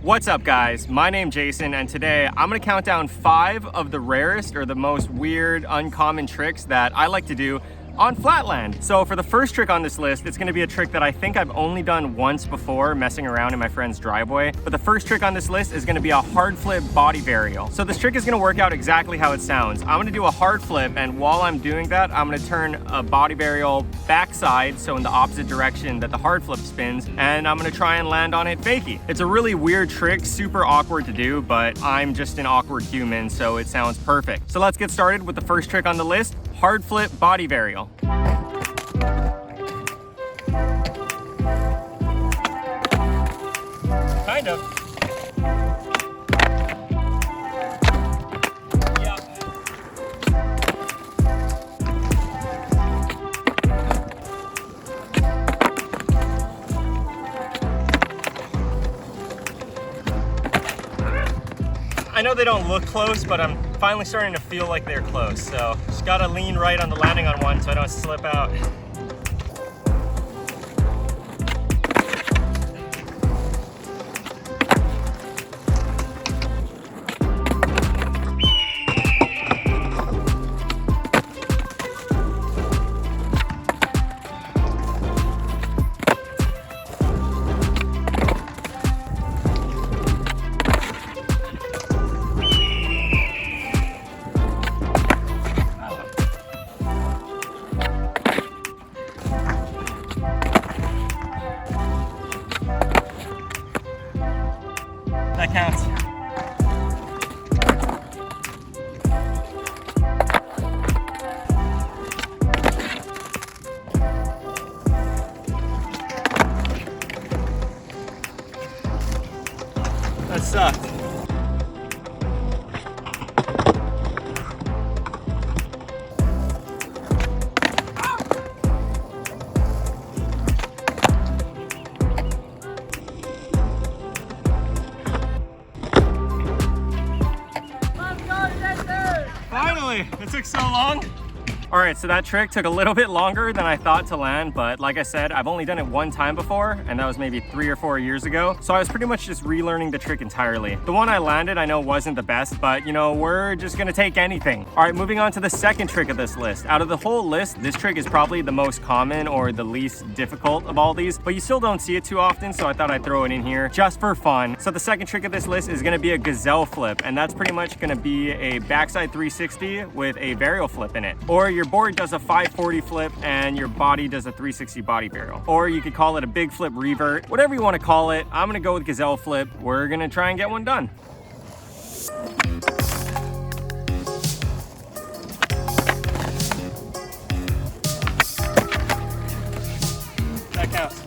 What's up guys, my name's Jason and today I'm gonna count down 5 of the rarest or the most weird, uncommon tricks that I like to do on flatland. So for the first trick on this list, it's gonna be a trick that I think I've only done once before messing around in my friend's driveway. But the first trick on this list is gonna be a hard flip body varial. So this trick is gonna work out exactly how it sounds. I'm gonna do a hard flip, and while I'm doing that, I'm gonna turn a body varial backside, so in the opposite direction that the hard flip spins, and I'm gonna try and land on it fakie. It's a really weird trick, super awkward to do, but I'm just an awkward human, so it sounds perfect. So let's get started with the first trick on the list, hard flip body varial. Kind of. Yeah. I know they don't look close, but I'm finally starting to feel like they're close. So just gotta lean right on the landing on one so I don't slip out. That counts. That sucked. Finally! It took so long. All right, so that trick took a little bit longer than I thought to land, but like I said, I've only done it one time before, and that was maybe 3 or 4 years ago. So I was pretty much just relearning the trick entirely. The one I landed, I know wasn't the best, but you know, we're just gonna take anything. All right, moving on to the second trick of this list. Out of the whole list, this trick is probably the most common or the least difficult of all these, but you still don't see it too often, so I thought I'd throw it in here just for fun. So the second trick of this list is gonna be a gazelle flip, and that's pretty much gonna be a backside 360 with a varial flip in it. Or your board does a 540 flip and your body does a 360 body varial. Or you could call it a big flip revert, whatever you want to call it. I'm gonna go with gazelle flip. We're gonna try and get one done. That counts.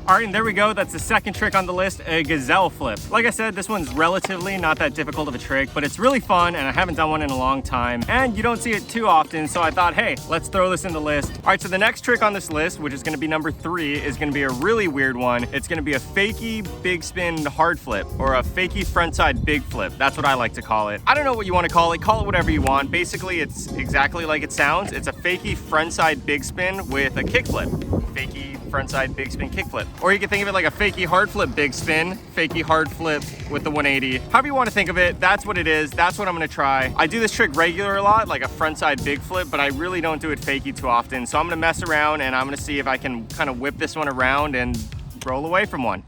All right, and there we go. That's the second trick on the list, a gazelle flip. Like I said, this one's relatively not that difficult of a trick, but it's really fun, and I haven't done one in a long time, and you don't see it too often, so I thought, hey, let's throw this in the list. All right, so the next trick on this list, which is gonna be number 3, is gonna be a really weird one. It's gonna be a fakie big spin hard flip, or a fakie frontside big flip. That's what I like to call it. I don't know what you wanna call it whatever you want. Basically, it's exactly like it sounds. It's a fakie frontside big spin with a kick flip. Fakie frontside big spin kickflip. Or you can think of it like a fakie hard flip big spin, fakie hard flip with the 180. However you want to think of it, that's what it is. That's what I'm going to try. I do this trick regular a lot, like a frontside big flip, but I really don't do it fakie too often. So I'm going to mess around and I'm going to see if I can kind of whip this one around and roll away from one.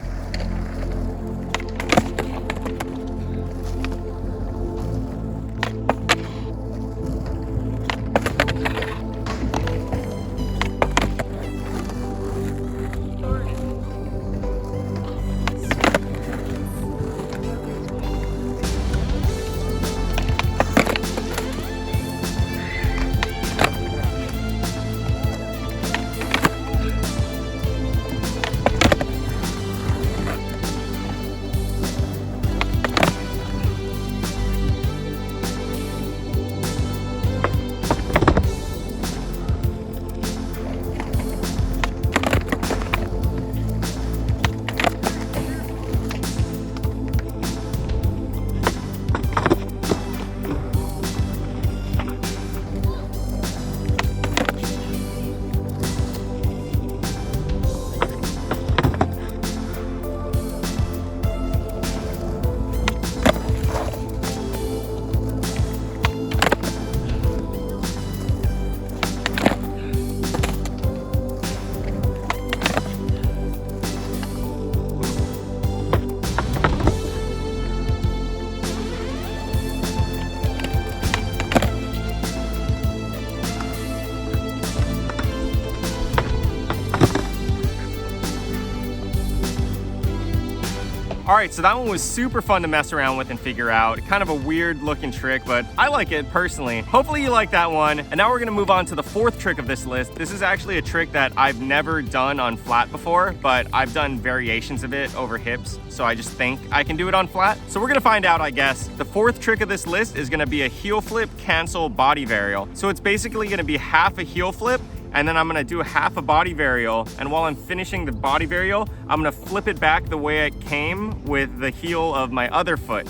All right, so that one was super fun to mess around with and figure out. Kind of a weird looking trick, but I like it personally. Hopefully you like that one. And now we're gonna move on to the fourth trick of this list. This is actually a trick that I've never done on flat before, but I've done variations of it over hips, so I just think I can do it on flat. So we're gonna find out, I guess. The fourth trick of this list is gonna be a heel flip cancel body varial. So it's basically gonna be half a heel flip, and then I'm gonna do half a body varial, and while I'm finishing the body varial, I'm gonna flip it back the way it came with the heel of my other foot.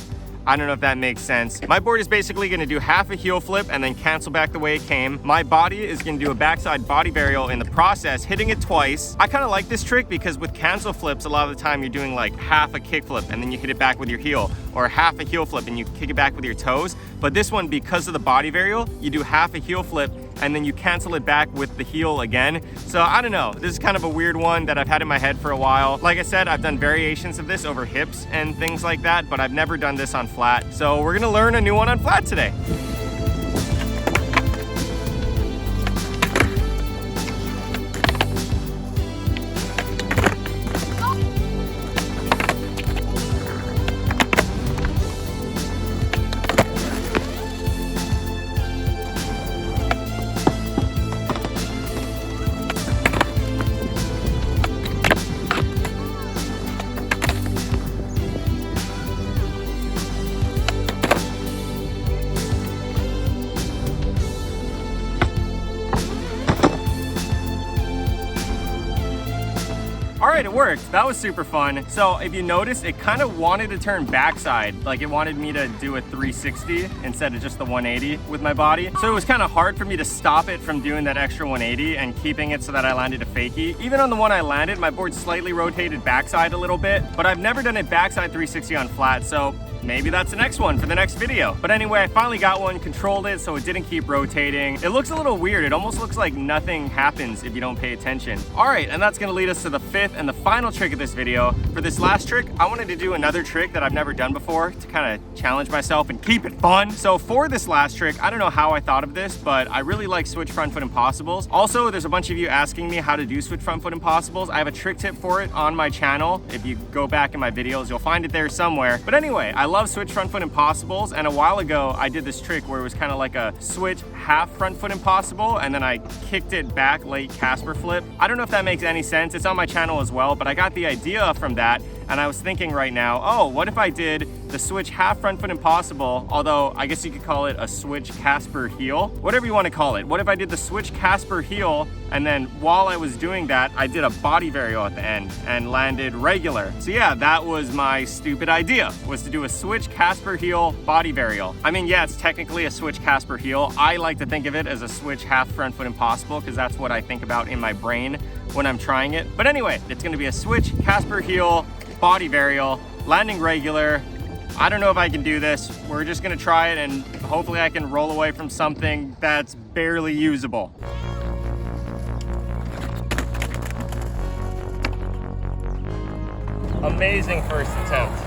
I don't know if that makes sense. My board is basically gonna do half a heel flip and then cancel back the way it came. My body is gonna do a backside body varial in the process, hitting it twice. I kind of like this trick because with cancel flips, a lot of the time you're doing like half a kick flip and then you hit it back with your heel, or half a heel flip and you kick it back with your toes. But this one, because of the body varial, you do half a heel flip and then you cancel it back with the heel again. So I don't know, this is kind of a weird one that I've had in my head for a while. Like I said, I've done variations of this over hips and things like that, but I've never done this on flat. So we're gonna learn a new one on flat today. All right, it worked. That was super fun. So if you notice, it kind of wanted to turn backside. Like it wanted me to do a 360 instead of just the 180 with my body. So it was kind of hard for me to stop it from doing that extra 180 and keeping it so that I landed a fakie. Even on the one I landed, my board slightly rotated backside a little bit, but I've never done a backside 360 on flat. So maybe that's the next one for the next video. But anyway, I finally got one, controlled it so it didn't keep rotating. It looks a little weird. It almost looks like nothing happens if you don't pay attention. All right, and that's gonna lead us to the fifth and the final trick of this video. For this last trick, I wanted to do another trick that I've never done before to kind of challenge myself and keep it fun. So for this last trick, I don't know how I thought of this, but I really like switch front foot impossibles. Also, there's a bunch of you asking me how to do switch front foot impossibles. I have a trick tip for it on my channel. If you go back in my videos, you'll find it there somewhere. But anyway, I love switch front foot impossibles, and a while ago I did this trick where it was kind of like a switch half front foot impossible, and then I kicked it back late casper flip. I don't know if that makes any sense. It's on my channel as well, but I got the idea from that, and I was thinking right now, oh, what if I did the switch half front foot impossible, although I guess you could call it a switch casper heel, whatever you want to call it. What if I did the switch casper heel, and then while I was doing that, I did a body varial at the end and landed regular. So yeah, that was my stupid idea, was to do a switch casper heel body varial. I mean, yeah, it's technically a switch casper heel. I like to think of it as a switch half front foot impossible because that's what I think about in my brain when I'm trying it. But anyway, it's gonna be a switch casper heel body varial, landing regular. I don't know if I can do this. We're just gonna try it and hopefully I can roll away from something that's barely usable. Amazing first attempt.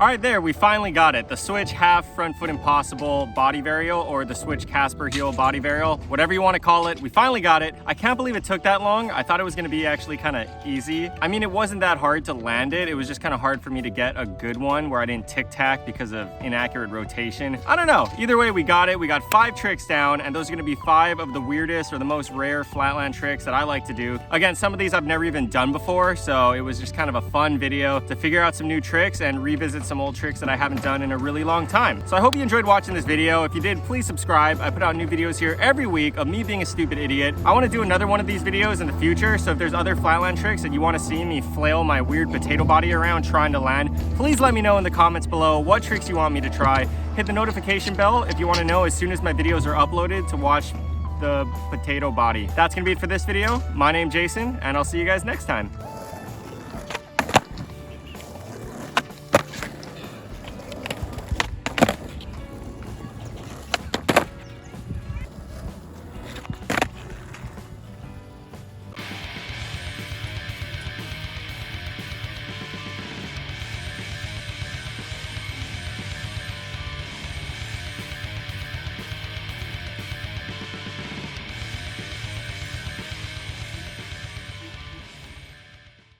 All right, there, we finally got it. The switch half front foot impossible body varial, or the switch Casper heel body varial, whatever you want to call it. We finally got it. I can't believe it took that long. I thought it was going to be actually kind of easy. I mean, it wasn't that hard to land it. It was just kind of hard for me to get a good one where I didn't tic-tac because of inaccurate rotation. I don't know. Either way, we got it. We got 5 tricks down, and those are going to be 5 of the weirdest or the most rare flatland tricks that I like to do. Again, some of these I've never even done before, so it was just kind of a fun video to figure out some new tricks and revisit some old tricks that I haven't done in a really long time. So I hope you enjoyed watching this video. If you did, please subscribe. I put out new videos here every week of me being a stupid idiot. I want to do another one of these videos in the future, so if there's other flatland tricks that you want to see me flail my weird potato body around trying to land, please let me know in the comments below what tricks you want me to try. Hit the notification bell if you want to know as soon as my videos are uploaded to watch the potato body. That's gonna be it for this video. My name's Jason, and I'll see you guys next time.